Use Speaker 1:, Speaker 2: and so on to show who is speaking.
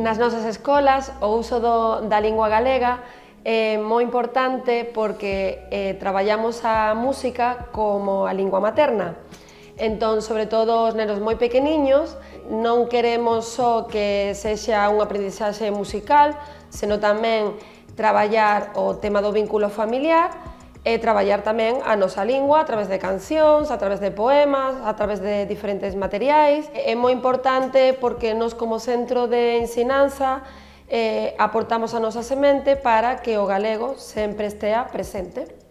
Speaker 1: Nas nosas escolas o uso da lingua galega é moi importante porque traballamos a música como a lingua materna. Entón, sobre todo os nenos moi pequeniños, non queremos só que sexa unha aprendizaxe musical, senón tamén traballar o tema do vínculo familiar e traballar tamén a nosa lingua a través de cancións, a través de poemas, a través de diferentes materiais. É moi importante porque nós como centro de ensinanza aportamos a nosa semente para que o galego sempre estea presente.